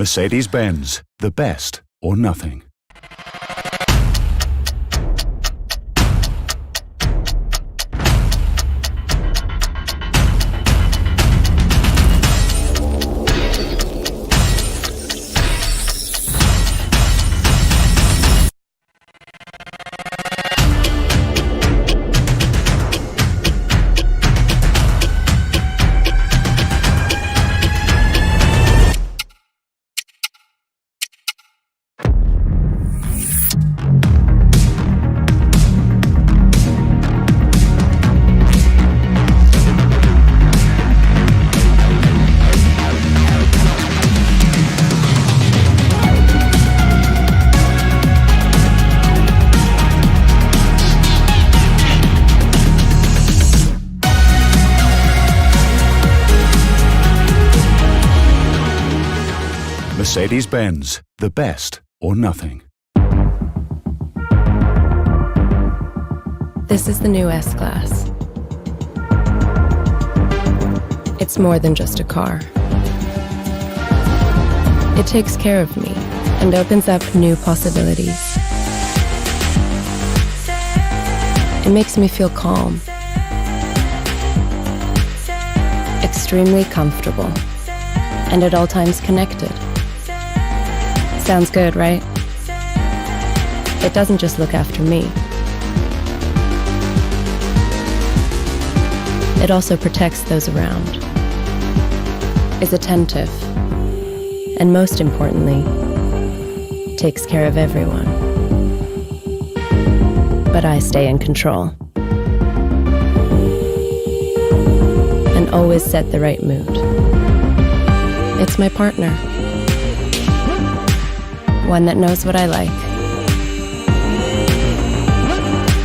Mercedes-Benz, the best or nothing. Mercedes-Benz, the best or nothing. This is the new S-Class. It's more than just a car. It takes care of me and opens up new possibilities. It makes me feel calm, extremely comfortable, and at all times connected. Sounds good, right? It doesn't just look after me. It also protects those around, is attentive, and most importantly, takes care of everyone. But I stay in control and always set the right mood. It's my partner. One that knows what I like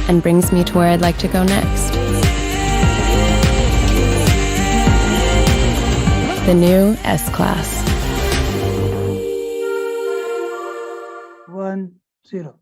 and brings me to where I'd like to go next. The new S-Class. 1, 0.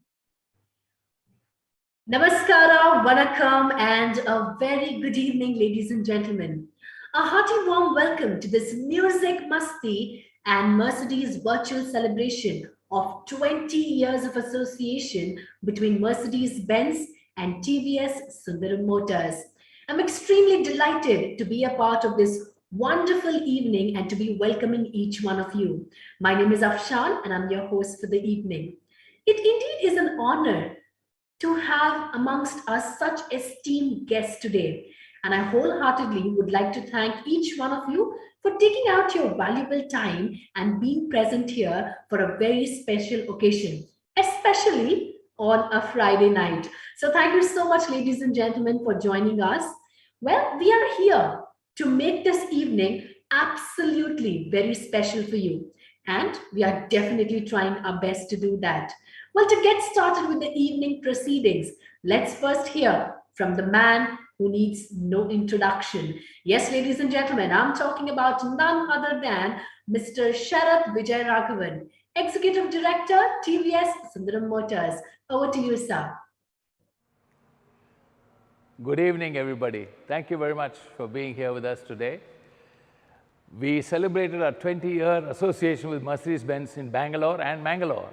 Namaskara, Vanakkam, and a very good evening, ladies and gentlemen. A hearty warm welcome to this music masti and Mercedes virtual celebration of 20 years of association between Mercedes-Benz and TVS Sundaram Motors. I'm extremely delighted to be a part of this wonderful evening and to be welcoming each one of you. My name is Afshan and I'm your host for the evening. It indeed is an honor to have amongst us such esteemed guests today. And I wholeheartedly would like to thank each one of you for taking out your valuable time and being present here for a very special occasion, especially on a Friday night. So thank you so much, ladies and gentlemen, for joining us. Well, we are here to make this evening absolutely very special for you. And we are definitely trying our best to do that. Well, to get started with the evening proceedings, let's first hear from the man who needs no introduction. Yes, ladies and gentlemen, I'm talking about none other than Mr. Sharath Vijay Raghavan, Executive Director, TVS Sundaram Motors. Over to you, sir. Good evening, everybody. Thank you very much for being here with us today. We celebrated our 20-year association with Mercedes-Benz in Bangalore and Mangalore.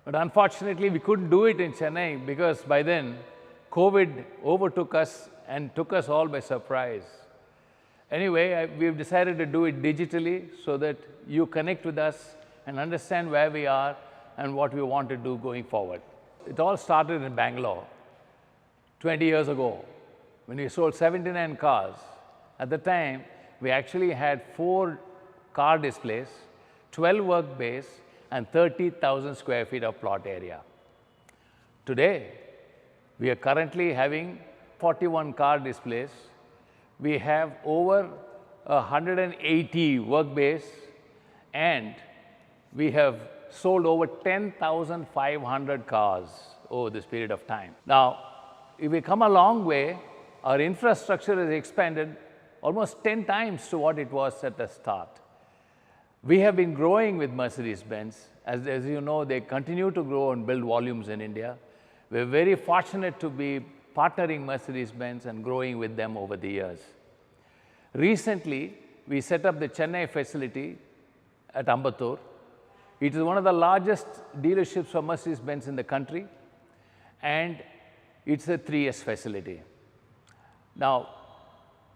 But unfortunately, we couldn't do it in Chennai because by then, COVID overtook us and took us all by surprise. Anyway, we've decided to do it digitally so that you connect with us and understand where we are and what we want to do going forward. It all started in Bangalore 20 years ago when we sold 79 cars. At the time, we actually had 4 car displays, 12 work bays, and 30,000 square feet of plot area. Today, we are currently having 41 car displays. We have over 180 work bays, and we have sold over 10,500 cars over this period of time. Now, if we come a long way, our infrastructure has expanded almost 10 times to what it was at the start. We have been growing with Mercedes-Benz. As you know, they continue to grow and build volumes in India. We're very fortunate to be partnering Mercedes-Benz and growing with them over the years. Recently, we set up the Chennai facility at Ambattur, It is one of the largest dealerships for Mercedes-Benz in the country, and it's a 3S facility. Now,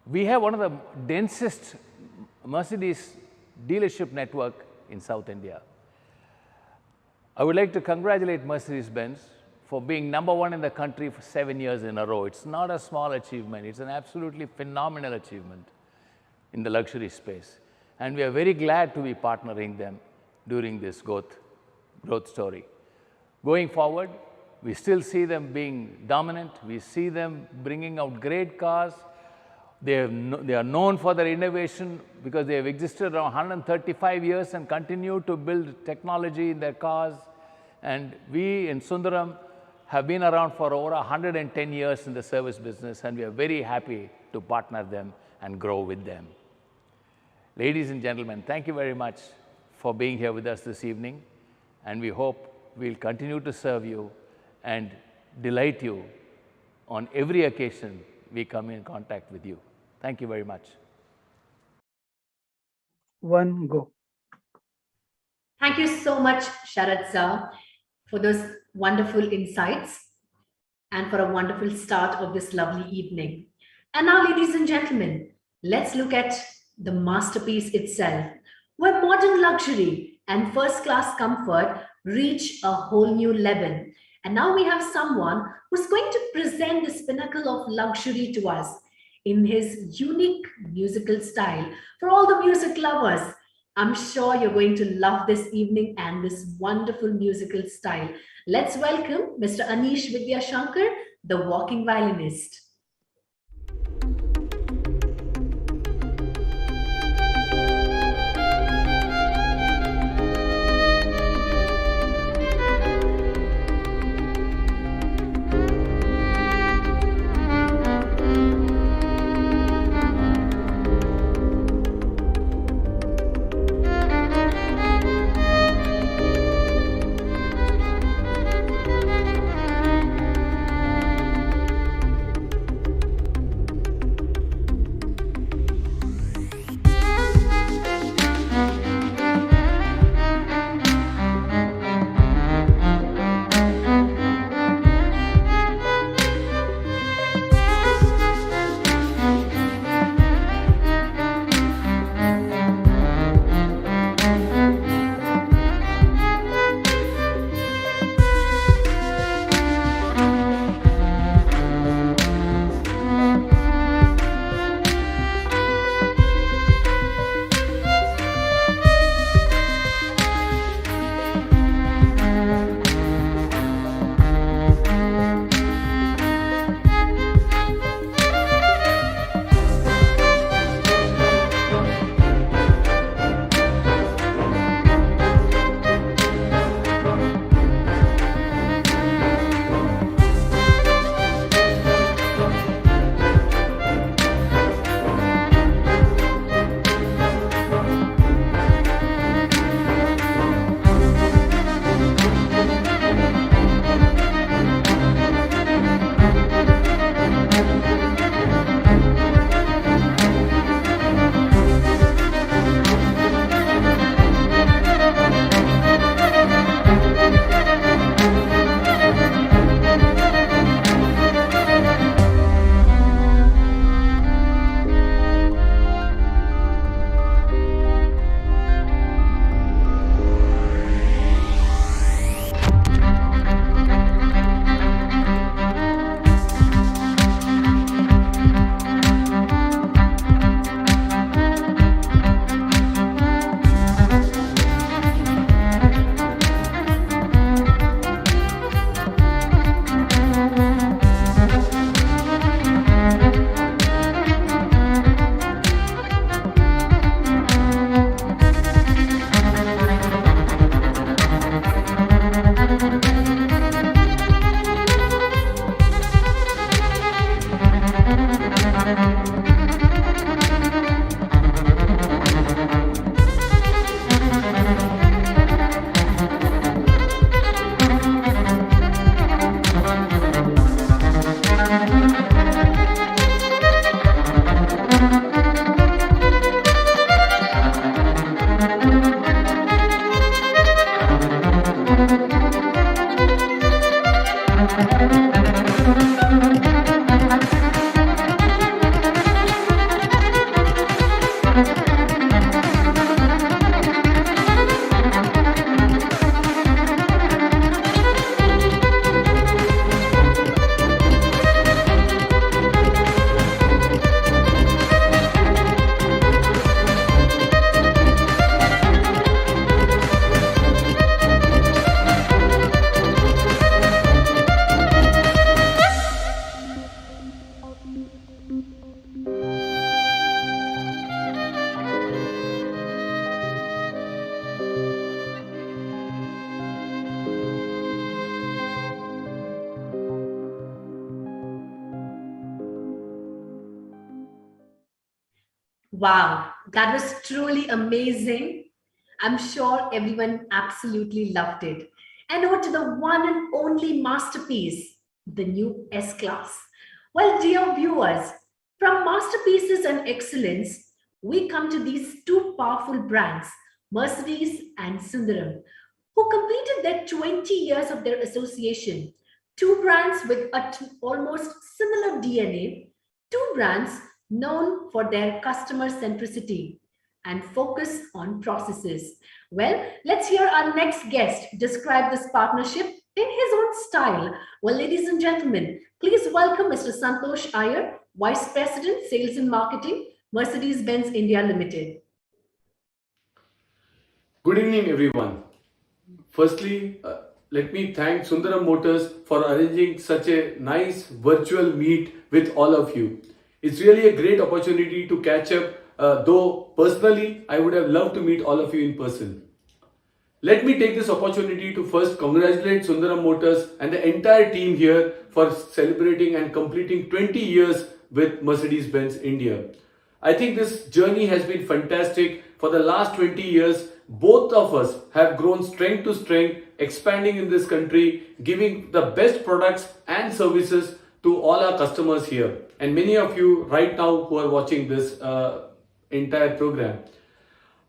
we have one of the densest Mercedes dealership network in South India. I would like to congratulate Mercedes-Benz for being #1 in the country for 7 years in a row. It's not a small achievement. It's an absolutely phenomenal achievement in the luxury space. And we are very glad to be partnering them during this growth story. Going forward, we still see them being dominant. We see them bringing out great cars. They are known for their innovation because they have existed around 135 years and continue to build technology in their cars. And we in Sundaram have been around for over 110 years in the service business, and we are very happy to partner them and grow with them. Ladies and gentlemen, thank you very much for being here with us this evening, and we hope we'll continue to serve you and delight you on every occasion we come in contact with you. Thank you very much. One, go. Thank you so much, Sharad sir, for those wonderful insights and for a wonderful start of this lovely evening. And now, ladies and gentlemen, let's look at the masterpiece itself, where modern luxury and first-class comfort reach a whole new level. And now we have someone who's going to present this pinnacle of luxury to us in his unique musical style. For all the music lovers, I'm sure you're going to love this evening and this wonderful musical style. Let's welcome Mr. Anish Vidyashankar, the walking violinist. Wow, that was truly amazing. I'm sure everyone absolutely loved it. And over to the one and only masterpiece, the new S Class. Well, dear viewers, from masterpieces and excellence, we come to these two powerful brands, Mercedes and Sundaram, who completed their 20 years of their association. Two brands with almost similar DNA, two brands known for their customer centricity and focus on processes. Well, let's hear our next guest describe this partnership in his own style. Well, ladies and gentlemen, please welcome Mr. Santosh Iyer, Vice President, Sales and Marketing, Mercedes-Benz India Limited. Good evening, everyone. Firstly, let me thank Sundaram Motors for arranging such a nice virtual meet with all of you. It's really a great opportunity to catch up, though personally, I would have loved to meet all of you in person. Let me take this opportunity to first congratulate Sundaram Motors and the entire team here for celebrating and completing 20 years with Mercedes-Benz India. I think this journey has been fantastic. For the last 20 years, both of us have grown strength to strength, expanding in this country, giving the best products and services to all our customers here. And many of you right now who are watching this entire program.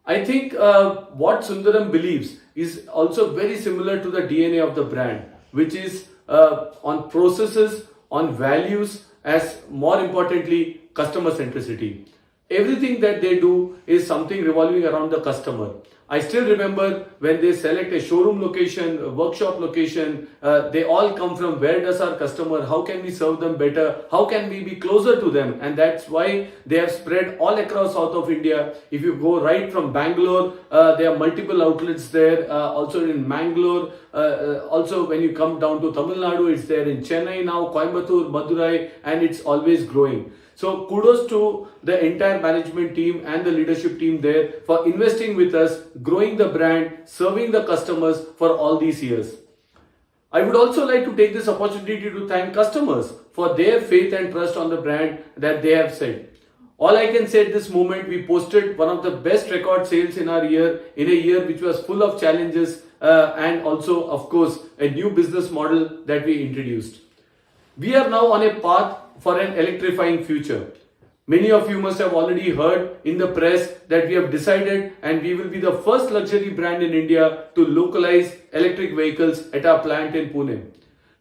I think what Sundaram believes is also very similar to the DNA of the brand, which is on processes, on values, as more importantly, customer centricity. Everything that they do is something revolving around the customer. I still remember when they select a showroom location, a workshop location, they all come from where does our customer, how can we serve them better, how can we be closer to them, and that's why they have spread all across south of India. If you go right from Bangalore, there are multiple outlets there, also in Mangalore, also when you come down to Tamil Nadu, it's there in Chennai now, Coimbatore, Madurai, and it's always growing. So kudos to the entire management team and the leadership team there for investing with us, growing the brand, serving the customers for all these years. I would also like to take this opportunity to thank customers for their faith and trust on the brand that they have set. All I can say at this moment, we posted one of the best record sales in our year, in a year which was full of challenges and also, of course, a new business model that we introduced. We are now on a path for an electrifying future. Many of you must have already heard in the press that we have decided and we will be the first luxury brand in India to localize electric vehicles at our plant in Pune.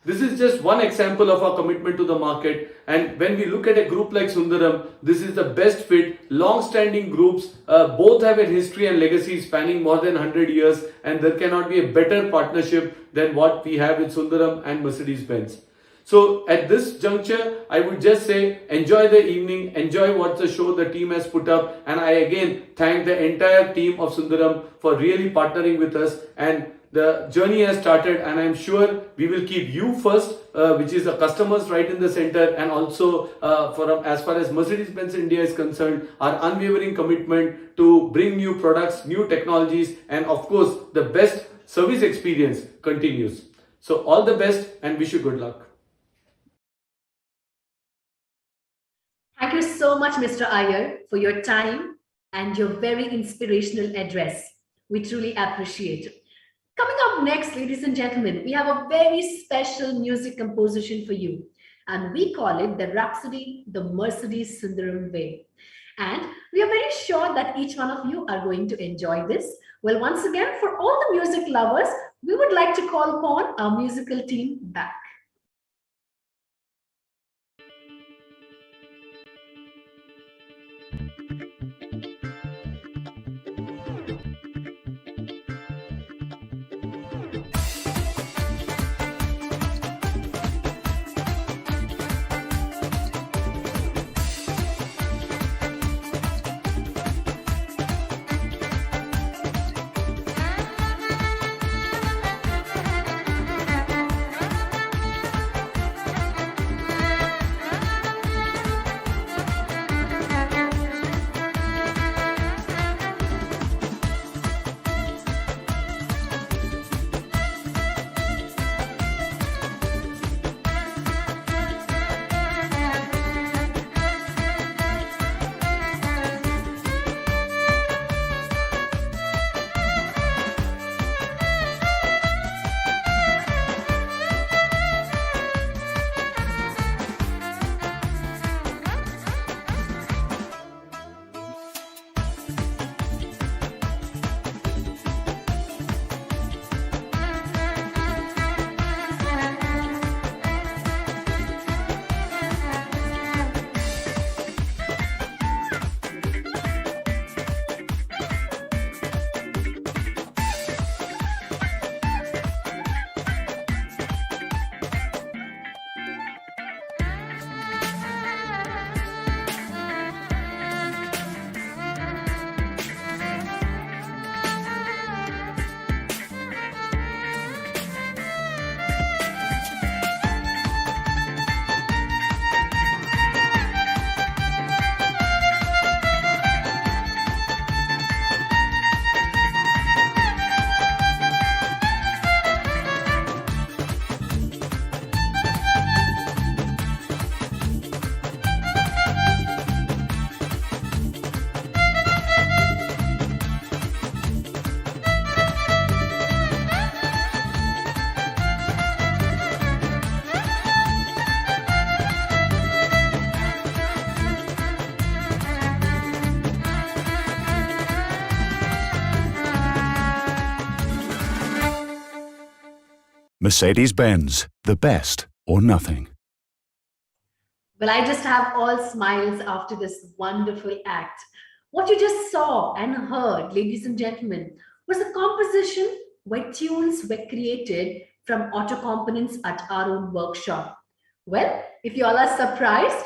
This is just one example of our commitment to the market, and when we look at a group like Sundaram, this is the best fit, long-standing groups, both have a history and legacy spanning more than 100 years, and there cannot be a better partnership than what we have with Sundaram and Mercedes-Benz. So at this juncture, I would just say enjoy the evening, enjoy what the show the team has put up, and I again thank the entire team of Sundaram for really partnering with us, and the journey has started, and I'm sure we will keep you first, which is the customers right in the center, and also as far as Mercedes-Benz India is concerned, our unwavering commitment to bring new products, new technologies, and of course the best service experience continues. So all the best and wish you good luck. Thank you so much, Mr. Iyer, for your time and your very inspirational address. We truly appreciate it. Coming up next, ladies and gentlemen, we have a very special music composition for you, and we call it the Rhapsody, the Mercedes Sundaram Way. And we are very sure that each one of you are going to enjoy this. Well, once again, for all the music lovers, we would like to call upon our musical team back. Mercedes-Benz, the best or nothing. Well, I just have all smiles after this wonderful act. What you just saw and heard, ladies and gentlemen, was a composition where tunes were created from auto components at our own workshop. Well, if you all are surprised,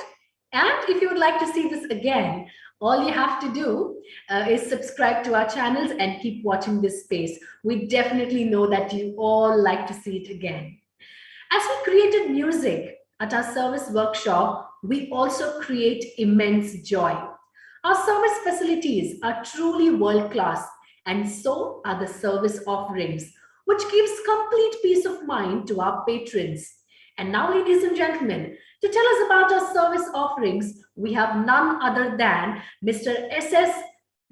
and if you would like to see this again, all you have to do is subscribe to our channels and keep watching this space. We definitely know that you all like to see it again. As we created music at our service workshop, we also create immense joy. Our service facilities are truly world class, and so are the service offerings, which gives complete peace of mind to our patrons. And now, ladies and gentlemen, to tell us about our service offerings, we have none other than Mr. S.S.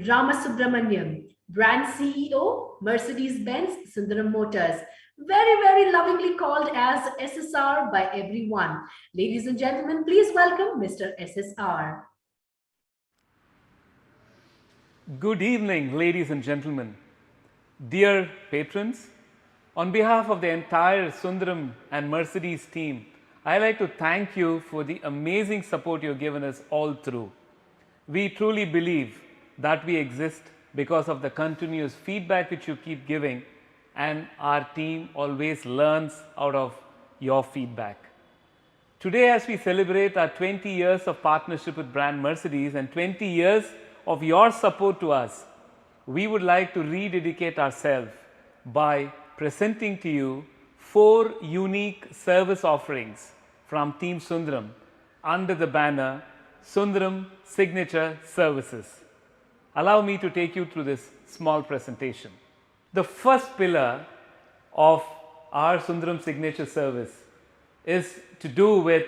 Ramasubramaniam, brand CEO, Mercedes-Benz Sundaram Motors. Very, very lovingly called as SSR by everyone. Ladies and gentlemen, please welcome Mr. SSR. Good evening, ladies and gentlemen. Dear patrons, on behalf of the entire Sundaram and Mercedes team, I'd like to thank you for the amazing support you've given us all through. We truly believe that we exist because of the continuous feedback which you keep giving, and our team always learns out of your feedback. Today, as we celebrate our 20 years of partnership with brand Mercedes and 20 years of your support to us, we would like to rededicate ourselves by presenting to you 4 unique service offerings from Team Sundaram under the banner Sundaram Signature Services. Allow me to take you through this small presentation. The first pillar of our Sundaram Signature Service is to do with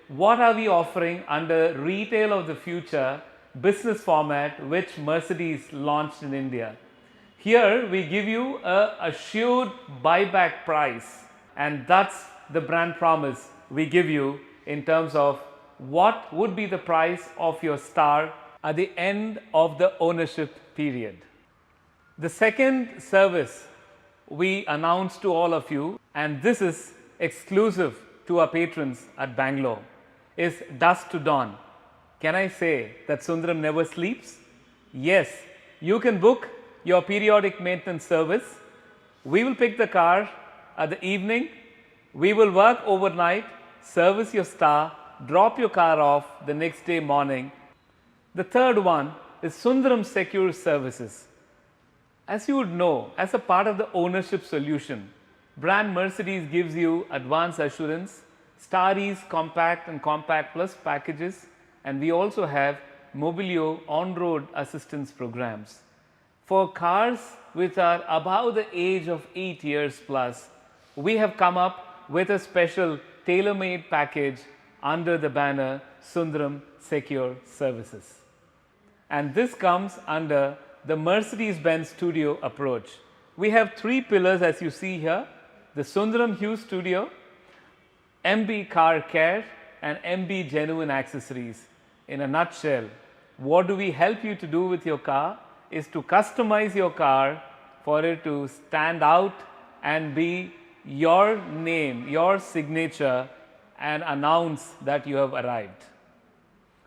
what are we offering under Retail of the Future business format which Mercedes launched in India. Here we give you a assured buyback price, and that's the brand promise we give you in terms of what would be the price of your Star at the end of the ownership period. The second service we announced to all of you, and this is exclusive to our patrons at Bangalore, is Dusk to Dawn. Can I say that Sundaram never sleeps? Yes, you can book your periodic maintenance service. We will pick the car at the evening. We will work overnight, service your Star, drop your car off the next day morning. The third one is Sundaram Secure Services. As you would know, as a part of the ownership solution, brand Mercedes gives you advanced assurance, Starry's Compact and Compact Plus packages, and we also have Mobilio on-road assistance programs. For cars which are above the age of 8 years plus, we have come up with a special tailor-made package under the banner Sundaram Secure Services. And this comes under the Mercedes-Benz Studio approach. We have 3 pillars as you see here: the Sundaram Hue Studio, MB Car Care, and MB Genuine Accessories. In a nutshell, what do we help you to do with your car is to customize your car for it to stand out and be your name, your signature, and announce that you have arrived.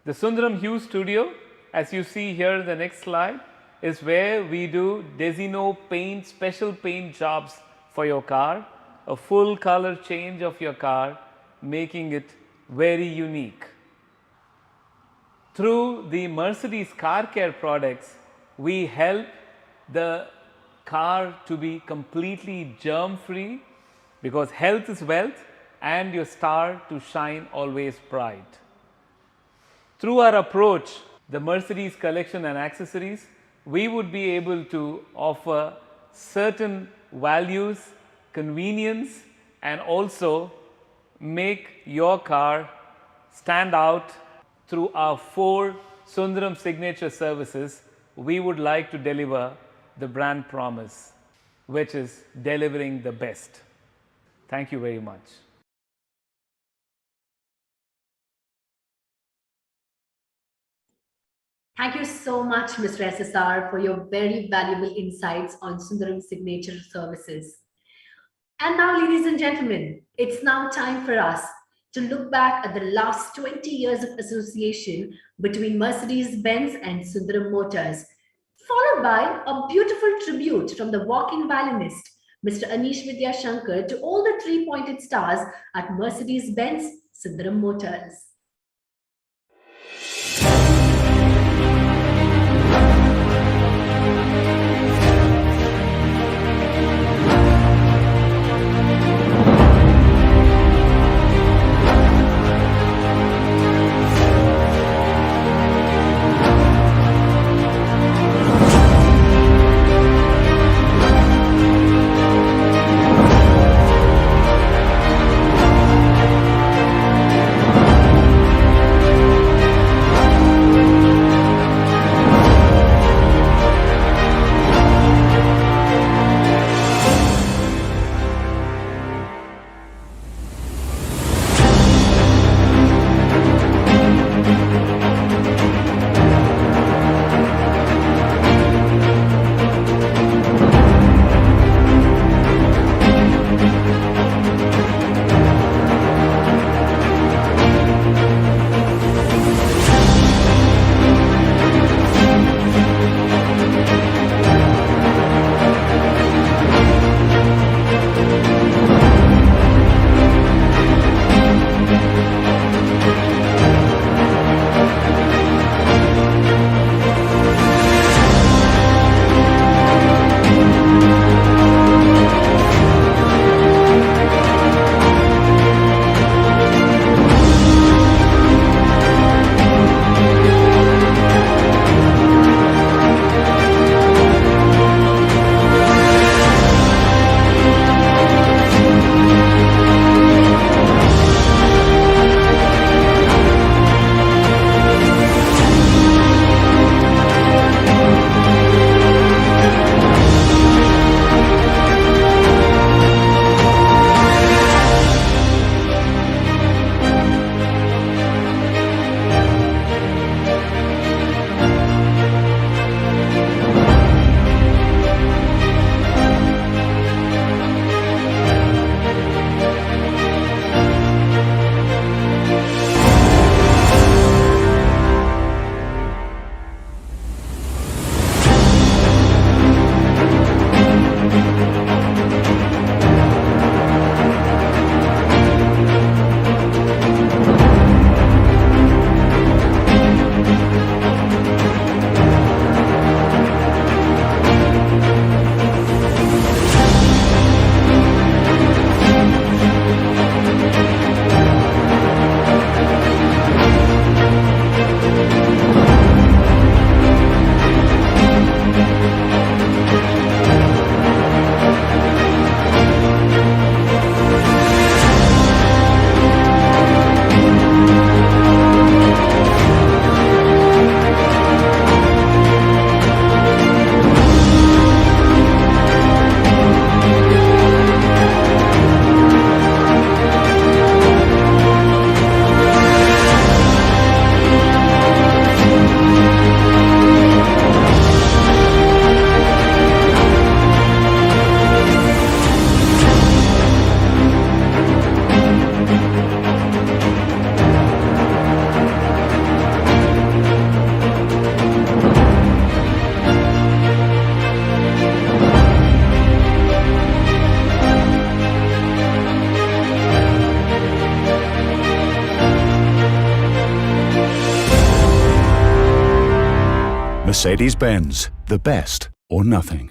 The Sundaram Hue Studio, as you see here in the next slide, is where we do Desino paint, special paint jobs for your car, a full color change of your car, making it very unique. Through the Mercedes Car Care products, we help the car to be completely germ-free, because health is wealth, and your Star to shine always bright. Through our approach, the Mercedes collection and accessories, we would be able to offer certain values, convenience, and also make your car stand out. Through our 4 Sundaram Signature Services, we would like to deliver the brand promise, which is delivering the best. Thank you very much. Thank you so much, Mr. SSR, for your very valuable insights on Sundaram Signature Services. And now, ladies and gentlemen, it's now time for us to look back at the last 20 years of association between Mercedes-Benz and Sundaram Motors, followed by a beautiful tribute from the walking violinist, Mr. Anish Vidya Shankar, to all the three-pointed stars at Mercedes-Benz Sundaram Motors. Mercedes-Benz, the best or nothing.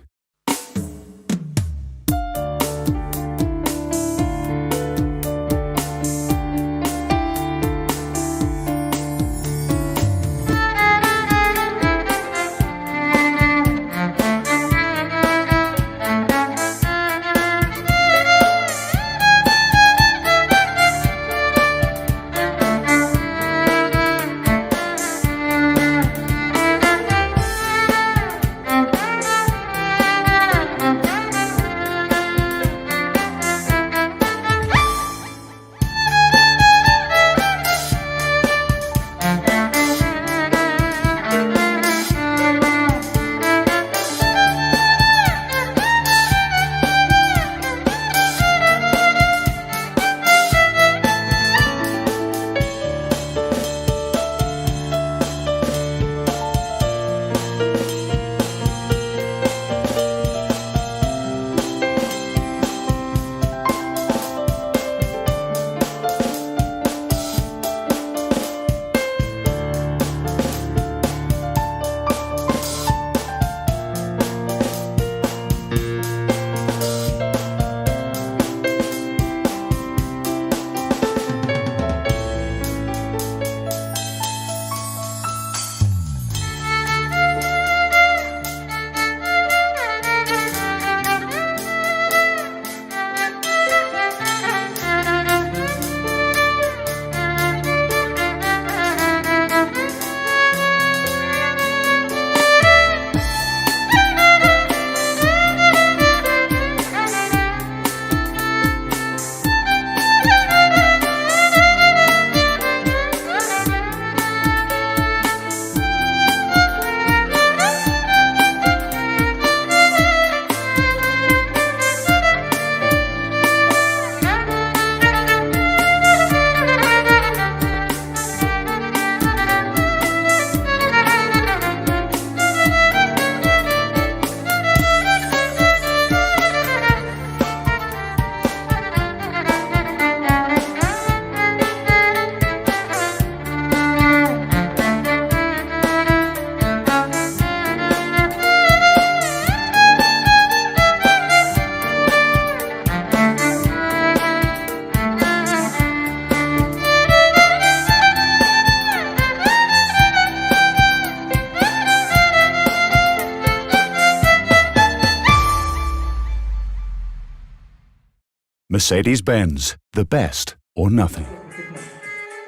Mercedes-Benz, the best or nothing.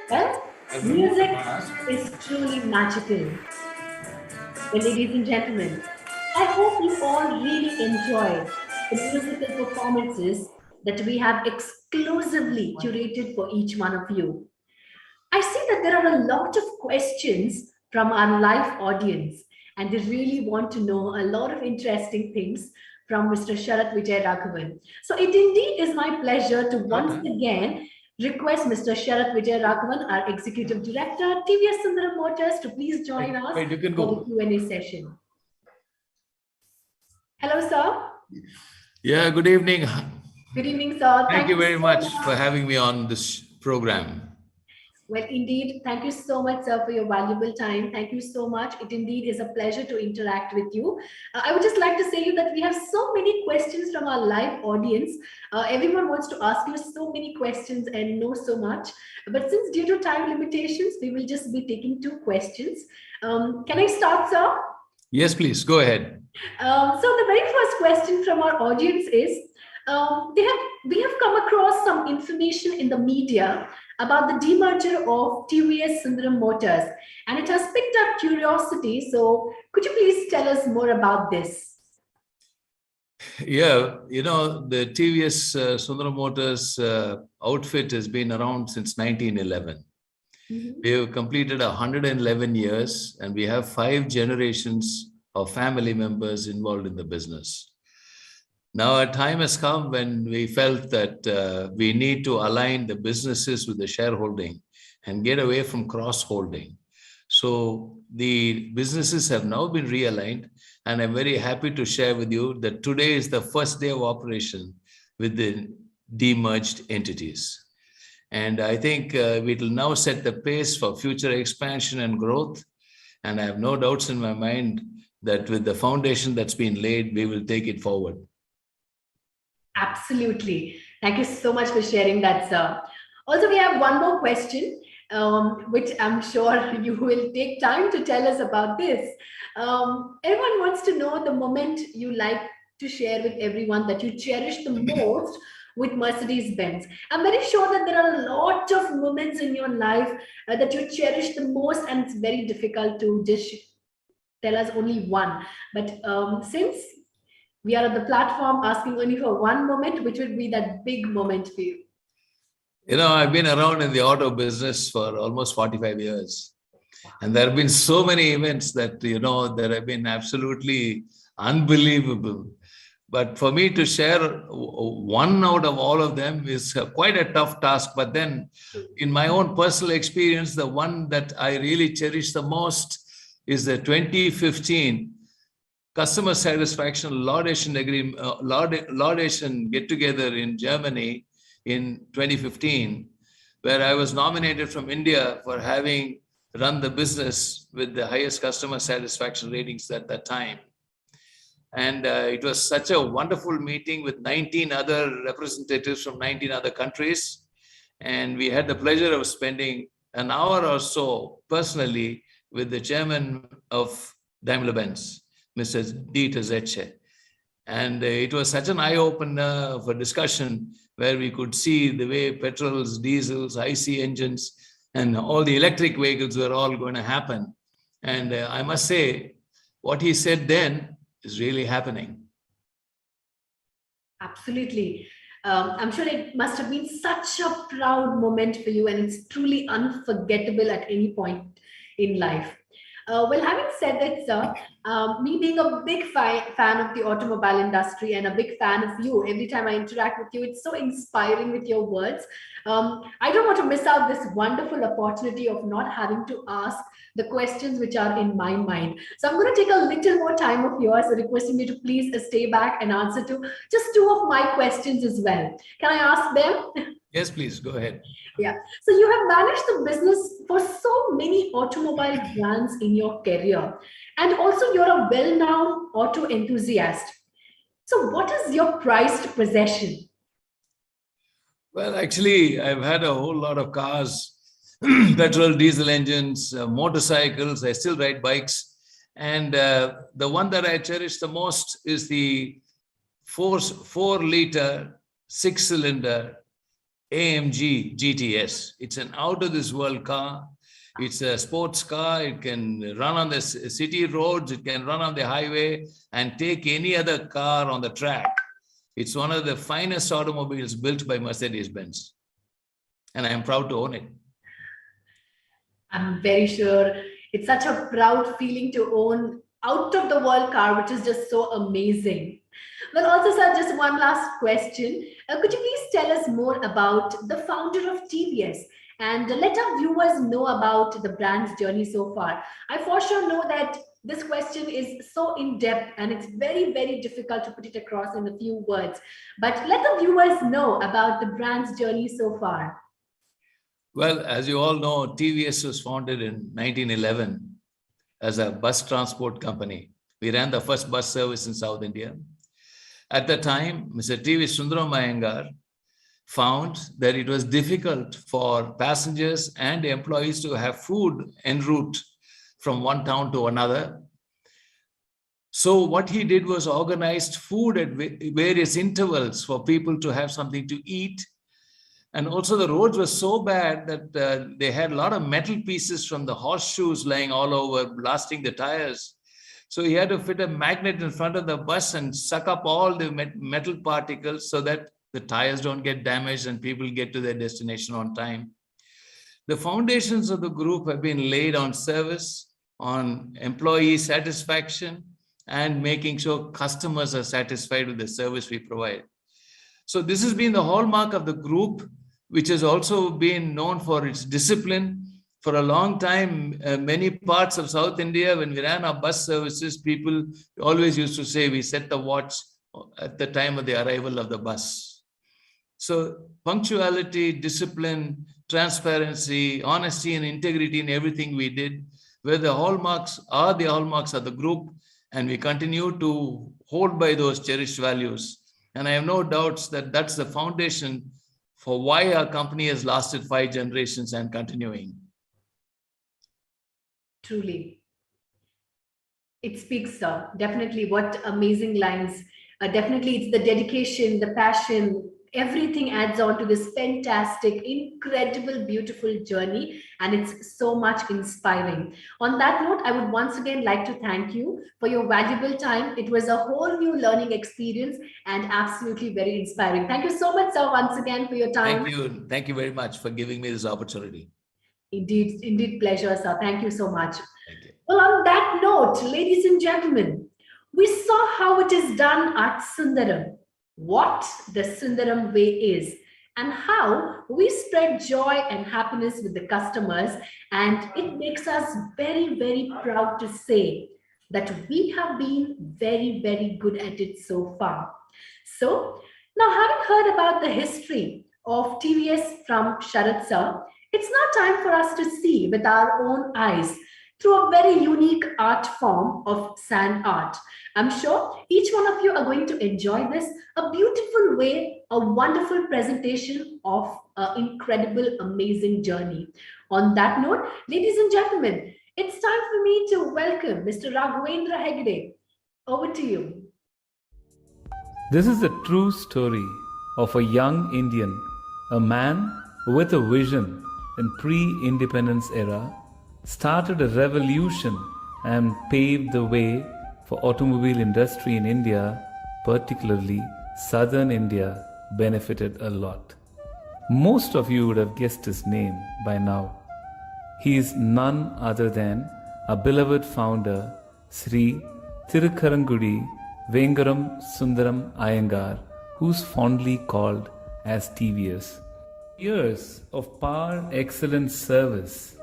Well, music is truly magical. Well, ladies and gentlemen, I hope you all really enjoyed the musical performances that we have exclusively curated for each one of you. I see that there are a lot of questions from our live audience, and they really want to know a lot of interesting things from Mr. Sharath Vijay Raghavan. So it indeed is my pleasure to once again request Mr. Sharath Vijay Raghavan, our Executive Director, TVS Sundaram Motors, to please join us you can for go. the Q&A session. Hello, sir. Yeah, good evening. Good evening, sir. Thank you very so much for having me on this program. Well, indeed, thank you so much, sir, for your valuable time. Thank you so much. It indeed is a pleasure to interact with you. I would just like to say you that we have so many questions from our live audience. Everyone wants to ask you so many questions and know so much. But since due to time limitations, we will just be taking 2 questions. Can I start, sir? Yes, please, go ahead. So the very first question from our audience is, we have come across some information in the media about the demerger of TVS Sundaram Motors, and it has picked up curiosity. So could you please tell us more about this? Yeah, the TVS Sundaram Motors outfit has been around since 1911. We have completed 111 years, and we have 5 generations of family members involved in the business. Now, a time has come when we felt that we need to align the businesses with the shareholding and get away from cross-holding. So the businesses have now been realigned, and I'm very happy to share with you that today is the first day of operation with the demerged entities. And I think we will now set the pace for future expansion and growth. And I have no doubts in my mind that with the foundation that's been laid, we will take it forward. Absolutely. Thank you so much for sharing that, sir. Also, we have one more question, which I'm sure you will take time to tell us about this. Everyone wants to know the moment you like to share with everyone that you cherish the most with Mercedes-Benz. I'm very sure that there are a lot of moments in your life that you cherish the most, and it's very difficult to just tell us only one. But since we are at the platform asking only for one moment, which would be that big moment for you? I've been around in the auto business for almost 45 years. And there have been so many events that, that have been absolutely unbelievable. But for me to share one out of all of them is quite a tough task. But then in my own personal experience, the one that I really cherish the most is the 2015 Customer Satisfaction Laudation Agreement, Laudation Get-Together in Germany in 2015, where I was nominated from India for having run the business with the highest customer satisfaction ratings at that time. And it was such a wonderful meeting with 19 other representatives from 19 other countries. And we had the pleasure of spending an hour or so personally with the chairman of Daimler-Benz, Mr. Dieter Zetsche. And it was such an eye-opener for discussion where we could see the way petrols, diesels, IC engines, and all the electric vehicles were all going to happen. And I must say, what he said then is really happening. Absolutely. I'm sure it must have been such a proud moment for you, and it's truly unforgettable at any point in life. Well, having said that, sir, me being a big fan of the automobile industry and a big fan of you, every time I interact with you, it's so inspiring with your words. I don't want to miss out this wonderful opportunity of not having to ask the questions which are in my mind. So I'm going to take a little more time of yours, requesting you to please stay back and answer to just 2 of my questions as well. Can I ask them? Yes, please, go ahead. Yeah. So you have managed the business for so many automobile brands in your career. And also you're a well-known auto enthusiast. So what is your prized possession? Well, actually, I've had a whole lot of cars, petrol, diesel engines, motorcycles. I still ride bikes. And the one that I cherish the most is the 4-liter 6-cylinder AMG GTS. It's an out-of-this-world car. It's a sports car. It can run on the city roads. It can run on the highway and take any other car on the track. It's one of the finest automobiles built by Mercedes-Benz. And I am proud to own it. I'm very sure it's such a proud feeling to own out of the world car, which is just so amazing. Well, also, sir, just one last question. Could you please tell us more about the founder of TVS and let our viewers know about the brand's journey so far? I for sure know that this question is so in-depth and it's very, very difficult to put it across in a few words. But let the viewers know about the brand's journey so far. Well, as you all know, TVS was founded in 1911 as a bus transport company. We ran the first bus service in South India. At the time, Mr. TVS Sundaram Motors found that it was difficult for passengers and employees to have food en route from one town to another. So what he did was organized food at various intervals for people to have something to eat. And also the roads were so bad that they had a lot of metal pieces from the horseshoes lying all over, blasting the tires. So he had to fit a magnet in front of the bus and suck up all the metal particles so that the tires don't get damaged and people get to their destination on time. The foundations of the group have been laid on service, on employee satisfaction, and making sure customers are satisfied with the service we provide. So this has been the hallmark of the group, which has also been known for its discipline. For a long time, many parts of South India, when we ran our bus services, people always used to say we set the watch at the time of the arrival of the bus. So punctuality, discipline, transparency, honesty and integrity in everything we did were the hallmarks of the group, and we continue to hold by those cherished values. And I have no doubts that that's the foundation for why our company has lasted 5 generations and continuing. Truly. It speaks, sir. Definitely, what amazing lines. Definitely, it's the dedication, the passion, everything adds on to this fantastic, incredible, beautiful journey. And it's so much inspiring. On that note, I would once again like to thank you for your valuable time. It was a whole new learning experience and absolutely very inspiring. Thank you so much, sir, once again for your time. Thank you. Thank you very much for giving me this opportunity. Indeed, pleasure, sir. Thank you so much. Thank you. Well, on that note, ladies and gentlemen, we saw how it is done at Sundaram, what the Sundaram way is, and how we spread joy and happiness with the customers. And it makes us very, very proud to say that we have been very, very good at it so far. So now, having heard about the history of TVS from Sharat sir, it's now time for us to see with our own eyes through a very unique art form of sand art. I'm sure each one of you are going to enjoy this, a beautiful way, a wonderful presentation of an incredible, amazing journey. On that note, ladies and gentlemen, it's time for me to welcome Mr. Raghavendra Hegde. Over to you. This is a true story of a young Indian, a man with a vision in pre-independence era, started a revolution and paved the way for automobile industry in India, particularly southern India, benefited a lot. Most of you would have guessed his name by now. He is none other than our beloved founder, Sri Thirukkarangudi Vengaram Sundaram Iyengar, who's fondly called as TVS. Years of par excellence service,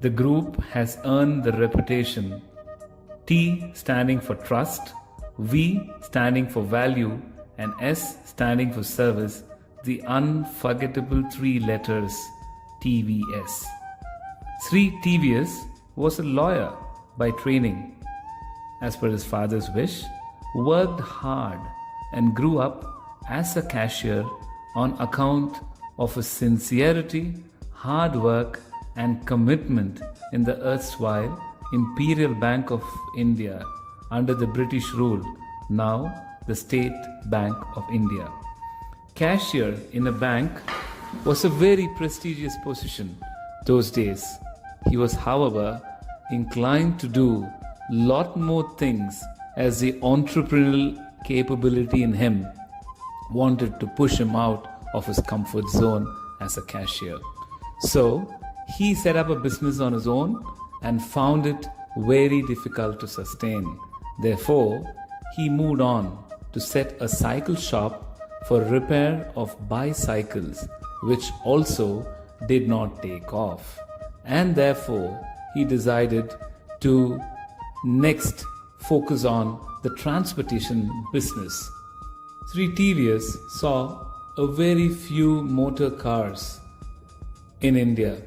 the group has earned the reputation, T standing for trust, V standing for value, and S standing for service, the unforgettable 3 letters TVS. Sri TVS was a lawyer by training. As per his father's wish, worked hard and grew up as a cashier on account of his sincerity, hard work and commitment in the erstwhile Imperial Bank of India under the British rule, now the State Bank of India. cashier in a bank was a very prestigious position those days. He was, however, inclined to do lot more things as the entrepreneurial capability in him wanted to push him out of his comfort zone as a cashier. So he set up a business on his own and found it very difficult to sustain. Therefore, he moved on to set a cycle shop for repair of bicycles, which also did not take off. And therefore, he decided to next focus on the transportation business. Sri TVS saw a very few motor cars in India.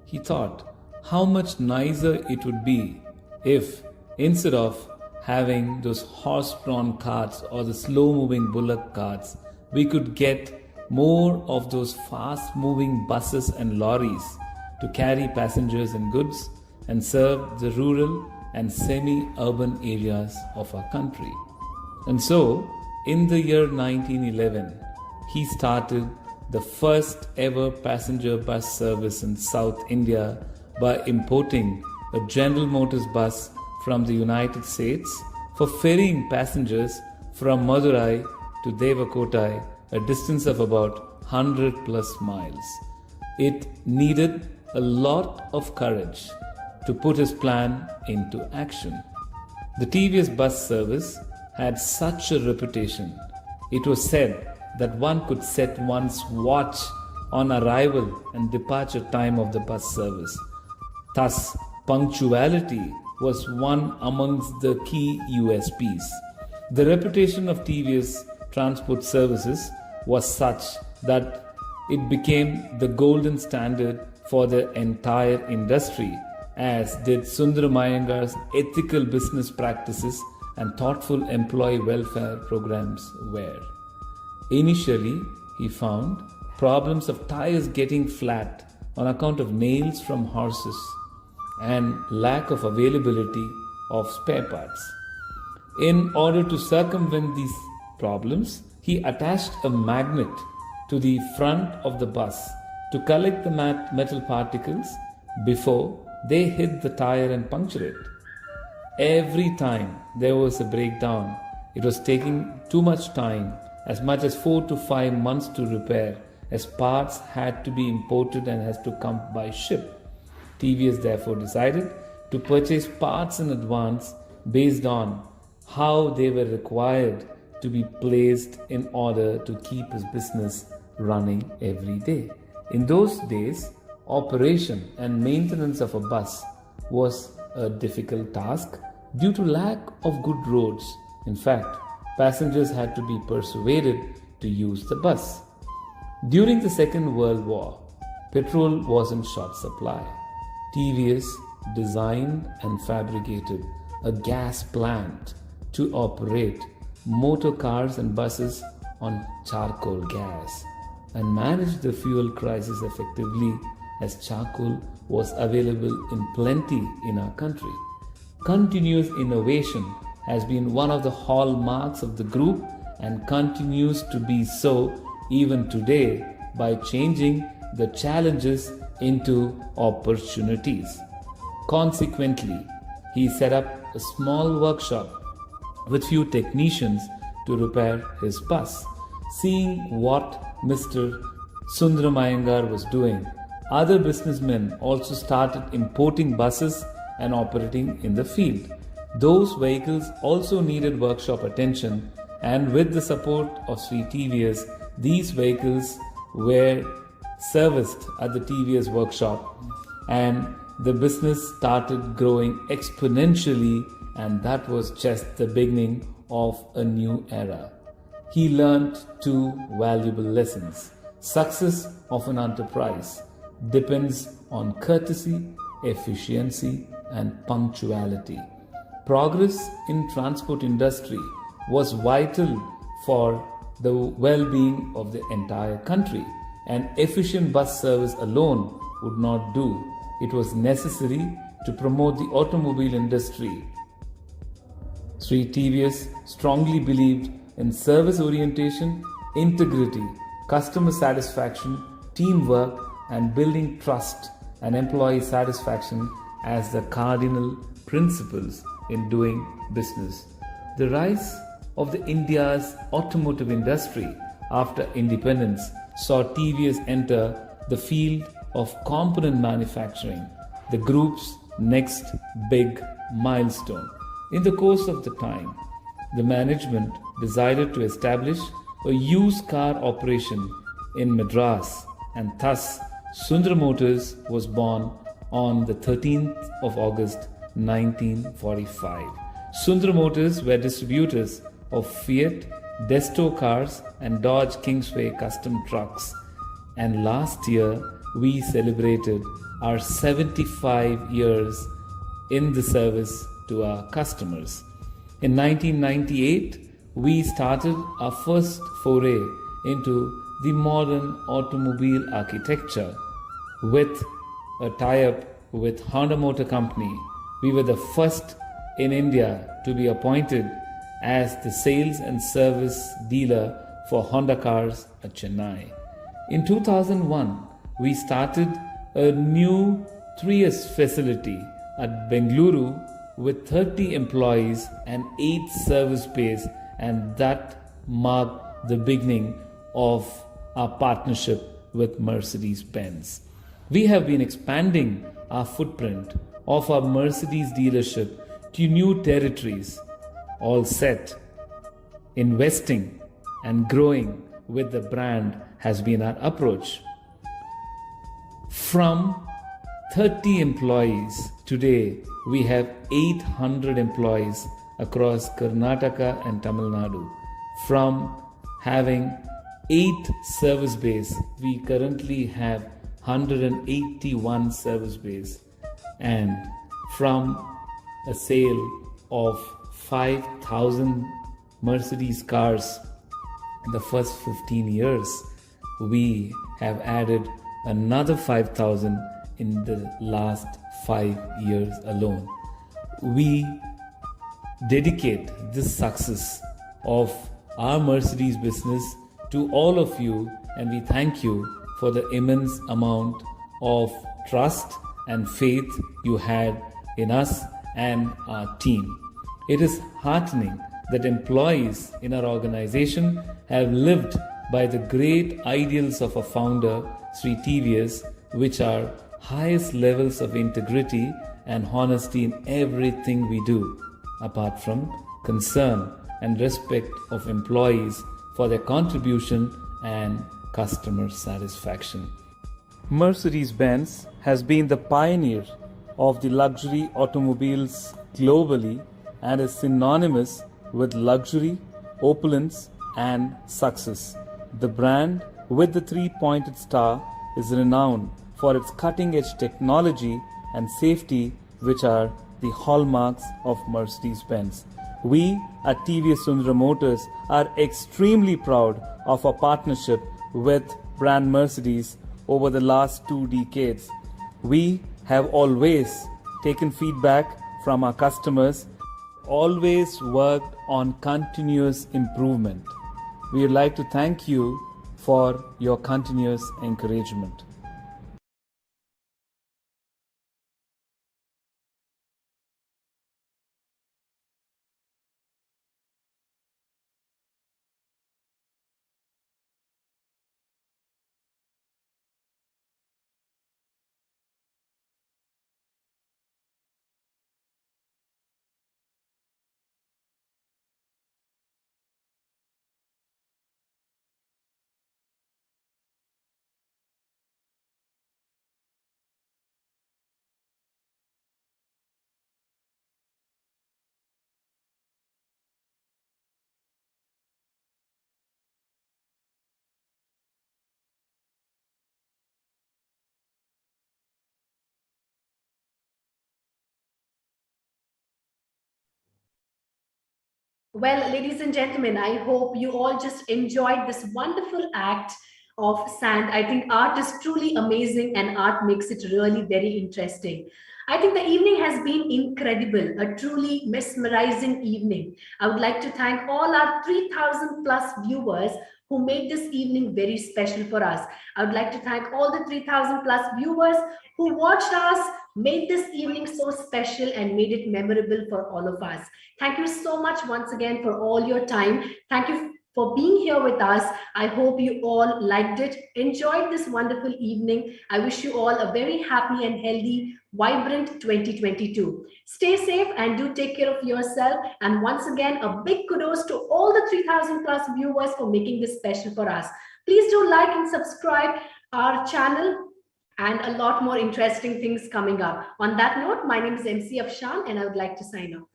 He thought how much nicer it would be if, instead of having those horse-drawn carts or the slow-moving bullock carts, we could get more of those fast-moving buses and lorries to carry passengers and goods and serve the rural and semi-urban areas of our country. And so, in the year 1911, he started the first ever passenger bus service in South India by importing a General Motors bus from the United States for ferrying passengers from Madurai to Devakotai, a distance of about 100 plus miles. It needed a lot of courage to put his plan into action. The TVS bus service had such a reputation. It was said that one could set one's watch on arrival and departure time of the bus service. Thus, punctuality was one amongst the key USPs. The reputation of TVS transport services was such that it became the golden standard for the entire industry, as did Sundaram Iyengar's ethical business practices and thoughtful employee welfare programs were. Initially, he found problems of tires getting flat on account of nails from horses and lack of availability of spare parts. In order to circumvent these problems, he attached a magnet to the front of the bus to collect the metal particles before they hit the tire and puncture it. Every time there was a breakdown, it was taking too much time, as much as 4 to 5 months to repair, as parts had to be imported and has to come by ship. TVS therefore decided to purchase parts in advance based on how they were required to be placed in order to keep his business running every day. In those days, operation and maintenance of a bus was a difficult task due to lack of good roads. In fact, passengers had to be persuaded to use the bus. During the Second World War, petrol was in short supply. TVS designed and fabricated a gas plant to operate motor cars and buses on charcoal gas and managed the fuel crisis effectively, as charcoal was available in plenty in our country. Continuous innovation has been one of the hallmarks of the group and continues to be so even today by changing the challenges into opportunities. Consequently, he set up a small workshop with few technicians to repair his bus. Seeing what Mr. Sundaram Iyengar was doing, other businessmen also started importing buses and operating in the field. Those vehicles also needed workshop attention, and with the support of Sri TVS, these vehicles were serviced at the TVS workshop, and the business started growing exponentially, and that was just the beginning of a new era. He learned 2 valuable lessons. Success of an enterprise depends on courtesy, efficiency, and punctuality. Progress in transport industry was vital for the well-being of the entire country, and efficient bus service alone would not do. It was necessary to promote the automobile industry. Sri TVS strongly believed in service orientation, integrity, customer satisfaction, teamwork, and building trust and employee satisfaction as the cardinal principles in doing business. The rise of the India's automotive industry after independence saw TVS enter the field of component manufacturing, the group's next big milestone. In the course of the time, the management decided to establish a used car operation in Madras, and thus Sundaram Motors was born on the 13th of August 1945. Sundaram Motors were distributors of Fiat, Desto cars and Dodge Kingsway custom trucks, and last year we celebrated our 75 years in the service to our customers. In 1998, we started our first foray into the modern automobile architecture with a tie-up with Honda Motor Company. We were the first in India to be appointed as the sales and service dealer for Honda cars at Chennai. In 2001, we started a new 3S facility at Bengaluru with 30 employees and 8 service bays, and that marked the beginning of our partnership with Mercedes-Benz. We have been expanding our footprint of our Mercedes dealership to new territories, all set. Investing and growing with the brand has been our approach. From 30 employees, today we have 800 employees across Karnataka and Tamil Nadu. From having 8 service bays, we currently have 181 service bays, and from a sale of 5,000 Mercedes cars in the first 15 years, we have added another 5,000 in the last 5 years alone. We dedicate this success of our Mercedes business to all of you, and we thank you for the immense amount of trust and faith you had in us and our team. It is heartening that employees in our organization have lived by the great ideals of our founder, Sri TVS, which are highest levels of integrity and honesty in everything we do, apart from concern and respect of employees for their contribution and customer satisfaction. Mercedes-Benz has been the pioneer of the luxury automobiles globally and is synonymous with luxury, opulence, and success. The brand with the 3-pointed star is renowned for its cutting-edge technology and safety, which are the hallmarks of Mercedes-Benz. We at TVS Sundaram Motors are extremely proud of our partnership with brand Mercedes over the last 2 decades. We have always taken feedback from our customers, always worked on continuous improvement. We would like to thank you for your continuous encouragement. Well, ladies and gentlemen, I hope you all just enjoyed this wonderful act of sand. I think art is truly amazing and art makes it really very interesting. I think the evening has been incredible, a truly mesmerizing evening. I would like to thank all our 3,000 plus viewers who made this evening very special for us. I would like to thank all the 3,000 plus viewers who watched us, made this evening so special and made it memorable for all of us. Thank you so much once again for all your time. Thank you for being here with us. I hope you all liked it, enjoyed this wonderful evening. I wish you all a very happy and healthy, vibrant 2022. Stay safe and do take care of yourself. And once again, a big kudos to all the 3,000 plus viewers for making this special for us. Please do like and subscribe our channel, and a lot more interesting things coming up. On that note, my name is MC Afshan and I would like to sign off.